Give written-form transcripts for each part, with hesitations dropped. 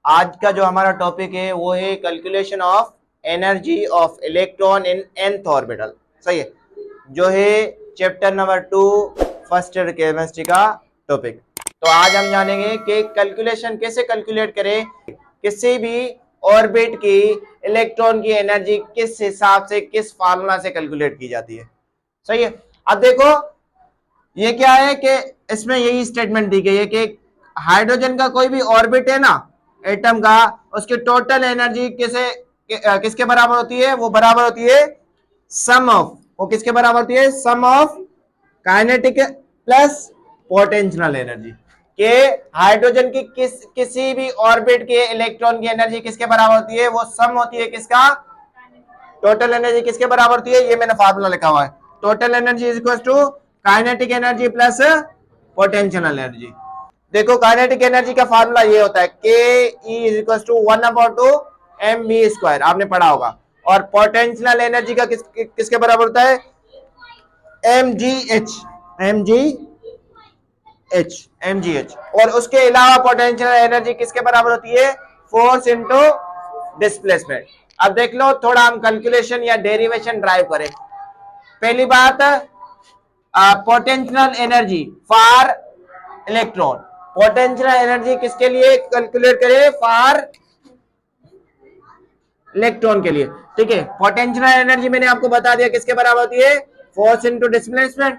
आज का जो हमारा टॉपिक है वो है calculation of energy of electron in nth orbital. सही है, जो है chapter number 2 first year chemistry का टॉपिक। तो आज हम जानेंगे कि कैलकुलेशन कैसे कैलकुलेट करें, किसी भी ऑर्बिट की इलेक्ट्रॉन की एनर्जी किस हिसाब से, किस फार्मूला से कैलकुलेट की जाती है। सही है। अब देखो ये क्या है कि इसमें यही स्टेटमेंट दी गई है कि हाइड्रोजन का कोई भी ऑर्बिट है ना एटम का, उसकी टोटल एनर्जी किसके बराबर होती है? वो बराबर होती है सम ऑफ, वो किसके बराबर होती है? Sum of kinetic plus potential energy. के हाइड्रोजन की किसी भी ऑर्बिट के इलेक्ट्रॉन की एनर्जी किसके बराबर होती है? वो सम होती है किसका? टोटल एनर्जी किसके बराबर होती है? ये मैंने फार्मूला लिखा हुआ है, total energy is equal to kinetic energy plus potential energy. देखो काइनेटिक एनर्जी का फार्मूला ये होता है के E is equal to 1/2 mv², आपने पढ़ा होगा। और पोटेंशियल एनर्जी का किसके बराबर होता है? mgh, mgh। और उसके अलावा पोटेंशियल एनर्जी किसके बराबर होती है? Force into displacement. अब देख लो, थोड़ा हम कैलकुलेशन या डेरिवेशन ड्राइव करें। पहली बात, potential energy for electron, potential energy किसके लिए कैलकुलेट करें? फॉर इलेक्ट्रॉन के लिए। ठीक है, पोटेंशियल एनर्जी मैंने आपको बता दिया किसके बराबर होती है? Force into displacement.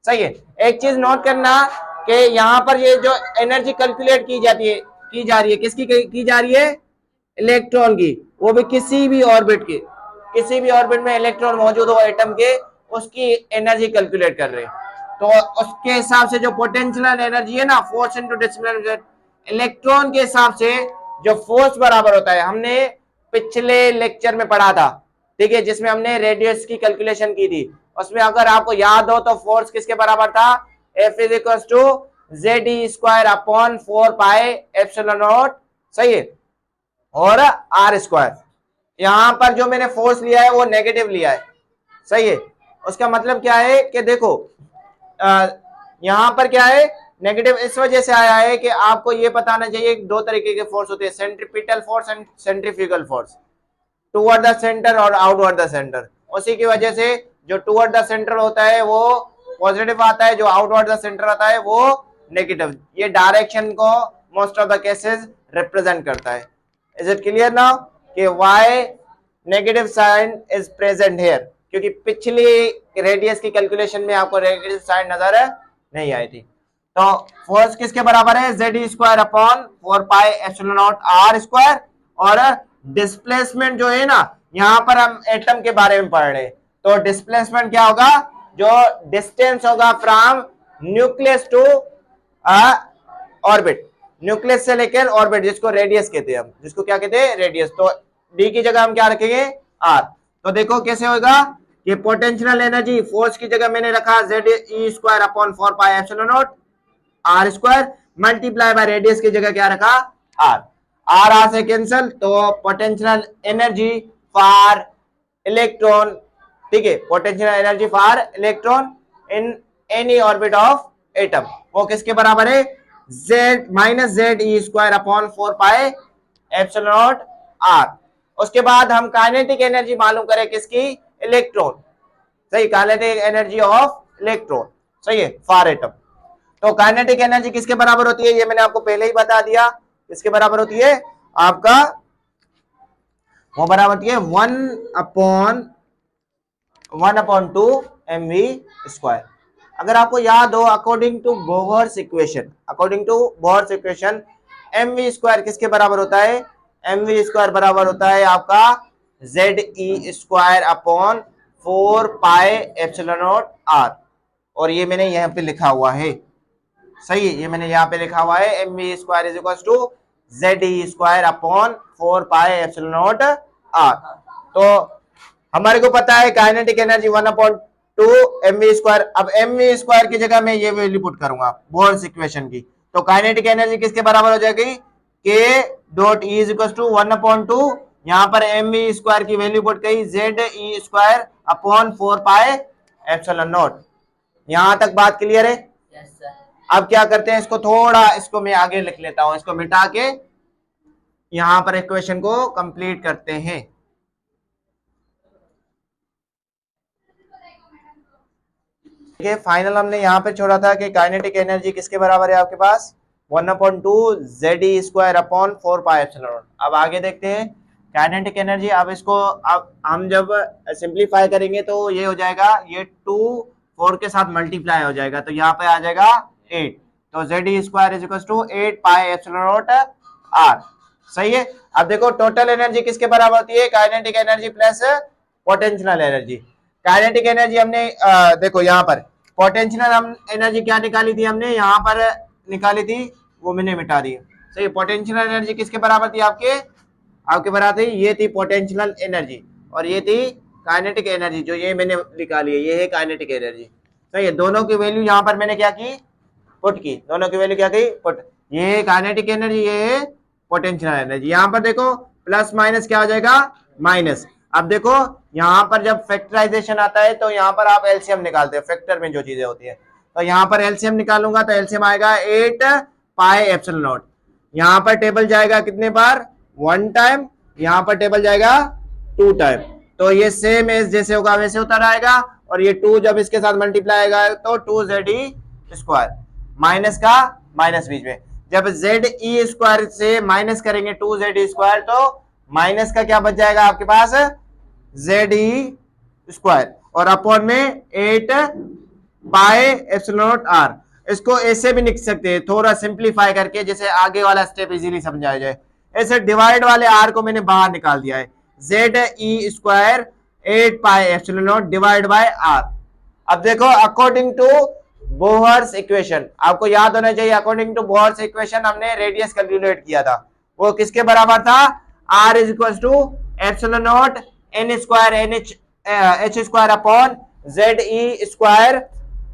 सही है। एक चीज नोट करना कि यहां पर ये जो एनर्जी कैलकुलेट की जाती है, की जा रही है, किसकी की जा रही है? इलेक्ट्रॉन की। वो भी किसी भी ऑर्बिट की, किसी भी ऑर्बिट में इलेक्ट्रॉन मौजूद हो एटम के, उसकी एनर्जी कैलकुलेट कर रहे हैं। तो उसके हिसाब से जो पोटेंशियल एनर्जी है ना, फोर्स इनटू डिस्प्लेसमेंट, इलेक्ट्रॉन के हिसाब से जो फोर्स बराबर होता है, हमने पिछले लेक्चर में पढ़ा था, ठीक है, जिसमें हमने रेडियस की कैलकुलेशन की थी। उसमें अगर आपको याद हो तो फोर्स किसके बराबर था? F is equal to ZE²/4πε0। सही है। और R²। यहां पर जो मैंने फोर्स लिया है वो नेगेटिव लिया है। सही है। उसका मतलब क्या है कि देखो यहां पर क्या है? नेगेटिव इस वजह से आया है कि आपको ये पता होना चाहिए दो तरीके के फोर्स होते हैं, centripetal force and centrifugal force, toward the centre और आउटवर्ड द सेंटर। उसी की वजह से जो टुवर्ड द सेंटर होता है वो पॉजिटिव आता है, जो आउटवर्ड द सेंटर आता है वो नेगेटिव। ये डायरेक्शन को most of the cases represent करता है। इज इट क्लियर नाउ कि why negative sign is present here? क्योंकि पिछली रेडियस की कैलकुलेशन में आपको नेगेटिव साइन नजर नहीं आई थी। तो फोर्स किसके बराबर है? ZE²/4πε0r²। और डिस्प्लेसमेंट जो है ना, यहां पर हम एटम के बारे में पढ़ रहे हैं, तो डिस्प्लेसमेंट क्या होगा? जो डिस्टेंस होगा from nucleus to orbit, nucleus से लेकर ऑर्बिट, जिसको रेडियस कहते हैं हम, जिसको क्या कहते हैं? रेडियस। तो डी की जगह हम क्या रखेंगे? आर। तो देखो कैसे होगा कि पोटेंशियल एनर्जी, फोर्स की जगह मैंने रखा ZE²/4πε0r² मल्टीप्लाई बाय रेडियस की जगह क्या रखा? आर। आर से कैंसिल, तो पोटेंशियल एनर्जी फॉर इलेक्ट्रॉन, ठीक है, potential energy for electron in any orbit of atom, वो किसके बराबर है? ZE²/4πε0r। उसके बाद हम काइनेटिक एनर्जी मालूम करें किसकी? इलेक्ट्रॉन। सही, काइनेटिक एनर्जी ऑफ इलेक्ट्रॉन। सही है, फॉर एटम। तो काइनेटिक एनर्जी किसके बराबर होती है? ये मैंने आपको पहले ही बता दिया। किसके बराबर होती है? आपका वो बराबर होती है 1/2 mv²। अगर आपको याद हो, according to Bohr's equation, mv² किसके बराबर होता है? mv² बराबर होता है आपका ZE²/4πε0r। और ये मैंने यहाँ पे लिखा हुआ है। सही है, ये मैंने यहाँ पे लिखा हुआ है mv² is equal to ZE²/4πε0r। तो हमारे को पता है काइनेटिक एनर्जी 1/2 mv²। अब mv² की जगह मैं ये वैल्यू पुट करूंगा बोहर्स इक्वेशन की, तो काइनेटिक एनर्जी किसके बराबर हो जाएगी? K.E इज इक्वल टू 1/2, यहाँ पर mv² की वैल्यू पुट गई ZE²/4πε0। यहां तक बात क्लियर है? अब क्या करते हैं, इसको थोड़ा, इसको मैं आगे लिख लेता हूं, इसको मिटा के यहां पर इक्वेशन को कंप्लीट करते हैं। देखिए फाइनल हमने यहां पे छोड़ा था कि काइनेटिक एनर्जी किसके बराबर है आपके पास 1/2 ZE² अपॉन 4 पाई एप्सिलॉन। अब आगे देखते हैं काइनेटिक एनर्जी। अब इसको अब हम जब सिंप्लीफाई करेंगे तो ये हो जाएगा, ये 2 4 के साथ मल्टीप्लाई हो जाएगा, तो यहाँ पे आ जाएगा 8। तो ZE² is to 8 pi epsilon R। सही है। अब देखो टोटल एनर्जी किसके बराबर होती है, kinetic energy plus potential energy. Kinetic energy हमने देखो यहाँ पर पोटेंशियल हम एनर्जी क्या निकाली थी, हमने यहाँ पर निकाली थी, वो मैंने मिटा दी। सही। पोटेंशियल एनर्जी किसके बराबर थी, आपके आपके बराबर थी, ये थी पोटेंशियल एनर्जी और ये थी काइनेटिक एनर्जी, जो ये मैंने निकाली है, ये है काइनेटिक एनर्जी। सही है। दोनों की वैल्यू यहाँ पर मैंने क्या की, पुट की। दोनों की वैल्यू क्या की, पुट। ये है काइनेटिक एनर्जी, ये है पोटेंशियल एनर्जी। यहाँ पर देखो प्लस माइनस क्या हो जाएगा, माइनस। अब देखो यहाँ पर जब फैक्टराइजेशन आता है तो यहाँ पर आप एलसीएम निकालते हैं, फैक्टर में जो चीजें होती है। तो यहाँ पर एलसीएम निकालूंगा तो एलसीएम आएगा 8 पाई एप्सिलॉन नॉट। यहाँ पर टेबल जाएगा कितने बार, 1 टाइम। यहाँ पर टेबल जाएगा 2 टाइम। तो ये सेम एज जैसे होगा वैसे उतर आएगा, और ये 2 जब इसके साथ मल्टीप्लाई आएगा तो 2ZE²। माइनस का माइनस बीच में, जब ZE² से माइनस करेंगे 2ZE² तो माइनस का क्या बच जाएगा आपके पास, ZE², और अपॉन में 8 पाई एप्सिलॉन नॉट R। इसको ऐसे भी लिख सकते हैं थोड़ा सिंप्लीफाई करके, जैसे आगे वाला स्टेप इजीली समझाया जाए। ऐसे डिवाइड वाले R को मैंने बाहर निकाल दिया है, ZE² 8 pi epsilon not divide by R। अब देखो अकॉर्डिंग टू बोहर्स इक्वेशन, आपको याद होना चाहिए, अकॉर्डिंग टू बोहर्स इक्वेशन हमने रेडियस कैलकुलेट किया था, वो किसके बराबर था, R is equal to epsilon naught N² upon ZE²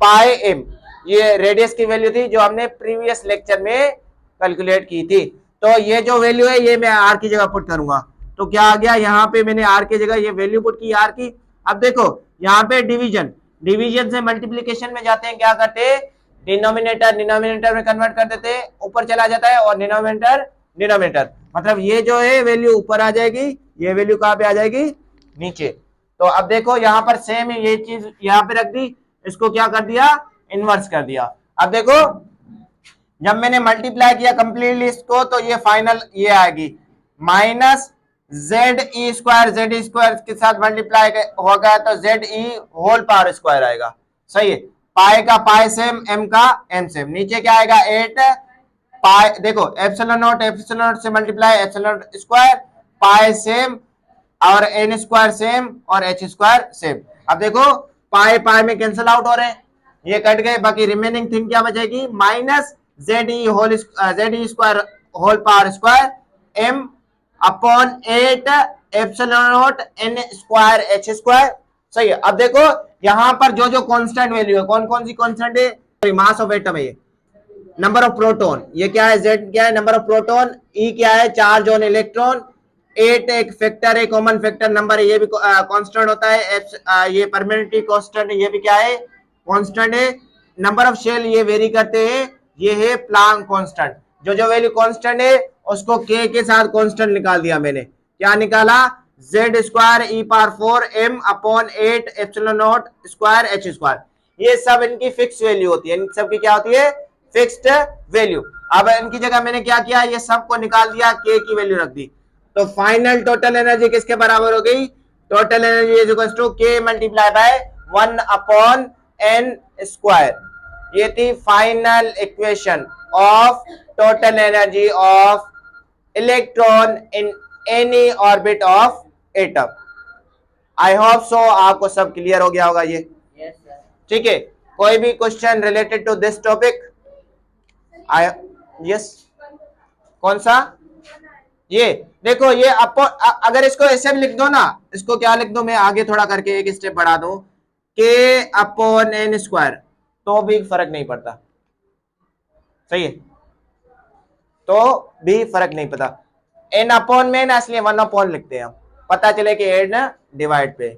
pi m। ये रेडियस की वैल्यू थी जो हमने प्रीवियस लेक्चर में कैलकुलेट की थी। तो ये जो वैल्यू है ये मैं R की जगह पुट करूंगा, तो क्या आ गया, यहाँ पे मैंने R की जगह ये वैल्यू पुट की R की। अब देखो यहाँ पे डिवीजन, डिवीजन से मल्टीप्लीकेशन में जाते हैं, क्या करते हैं, डिनोमिनेटर डिनोमिनेटर में कन्वर्ट कर देते हैं, ऊपर चला जाता है, और डिनोमिनेटर डिनोमिनेटर, मतलब ये जो है वैल्यू ऊपर आ जाएगी, ये वैल्यू कहाँ पे आ जाएगी, नीचे। तो अब देखो यहाँ पर सेम ये चीज यहाँ पे रख दी, इसको क्या कर दिया, इनवर्स कर दिया। अब देखो जब मैंने मल्टीप्लाई किया कंप्लीटली इसको, तो ये फाइनल ये आएगी माइनस ZE² के साथ मल्टीप्लाई होगा तो ZE होल पावर स्क्वायर आएगा। सही है। पाई का पाई सेम, m का m सेम, नीचे क्या आएगा 8 पाई, देखो एप्सिलॉन नॉट से मल्टीप्लाई एप्सिलॉन स्क्वायर, पाई सेम और n² सेम और h² सेम। अब देखो पाई पाई में कैंसिल आउट हो रहे हैं, ये कट गए, बाकी रिमेनिंग थिंग क्या बचेगी, minus ZE² whole power square m upon 8 epsilon naught n² h²। सही है। अब देखो यहां पर जो जो कांस्टेंट वैल्यू है, कौन कौन सी कांस्टेंट है, मास ऑफ एटम है, ये नंबर ऑफ प्रोटॉन, ये क्या है, Z क्या है, नंबर ऑफ प्रोटॉन, E क्या है, चार्ज ऑन इलेक्ट्रॉन, 8 एक फैक्टर है, कॉमन फैक्टर नंबर है, ये भी कांस्टेंट होता है, ये परमानेंट कांस्टेंट है, ये भी क्या है, कांस्टेंट है। नंबर ऑफ शेल ये वेरी करते हैं, ये है प्लांक कांस्टेंट। जो जो वैल्यू कांस्टेंट है उसको k के साथ कांस्टेंट निकाल दिया मैंने, क्या निकाला, Z² E⁴ m upon 8 epsilon not square h²। ये सब इनकी फिक्स वैल्यू होती है, इन सब की क्या होती है, फिक्स्ड वैल्यू। अब इनकी जगह मैंने क्या किया, ये सबको निकाल दिया, k की वैल्यू रख दी, तो फाइनल टोटल एनर्जी किसके बराबर हो गई, total energy is equal to k multiply by 1 upon n²। ये थी final equation of total energy of electron in any orbit of atom. I hope so आपको सब क्लियर हो गया होगा ये। ठीक है। कोई भी question related to this topic, yes, कौन सा, ये देखो, ये अगर इसको ऐसे भी लिख दो ना, इसको क्या लिख दो, मैं आगे थोड़ा करके एक स्टेप बढ़ा दूं, k अपॉन n², तो भी फर्क नहीं पड़ता। सही है, तो भी फर्क नहीं पड़ता। n अपॉन में ना, इसलिए 1 अपॉन लिखते हैं हम, पता चले कि n डिवाइड पे।